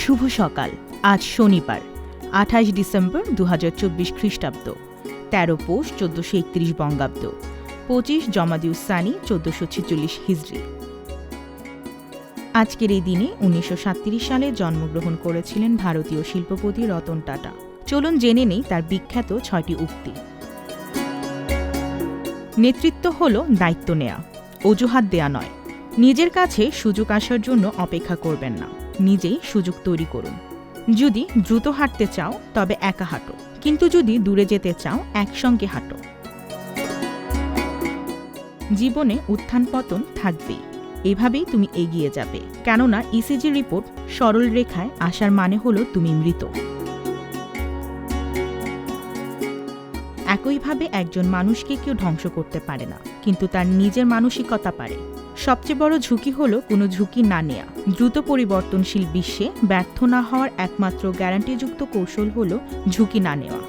শুভ সকাল। আজ শনিবার 28 ডিসেম্বর 2024 খ্রিস্টাব্দ, 13 পৌষ 1431 বঙ্গাব্দ, 25 জমাদিউস সানি 1446 হিজরি। আজকের এই দিনে 1937 সালে জন্মগ্রহণ করেছিলেন ভারতীয় শিল্পপতি রতন টাটা। চলুন জেনে নেই তার বিখ্যাত 6টি উক্তি। নেতৃত্ব হল দায়িত্ব নেয়া, অজুহাত দেয়া নয়। নিজের কাছে সুযোগ আসার জন্য অপেক্ষা করবেন না, নিজেই সুযোগ তৈরি করুন। যদি দ্রুত হাঁটতে চাও তবে একা হাঁটো, কিন্তু যদি দূরে যেতে চাও একসঙ্গে হাঁটো। জীবনে উত্থান পতন থাকবেই, এভাবেই তুমি এগিয়ে যাবে। কেননা ইসিজি রিপোর্ট সরল রেখায় আসার মানে হলো তুমি মৃত। একইভাবে একজন মানুষকে কেউ ধ্বংস করতে পারে না, কিন্তু তার নিজের মানসিকতা পারে। সবচেয়ে বড় ঝুঁকি হলো কোনো ঝুঁকি না নেয়া। দ্রুত পরিবর্তনশীল বিশ্বে ব্যর্থ না হওয়ার একমাত্র গ্যারান্টিযুক্ত কৌশল হলো ঝুঁকি না নেওয়া।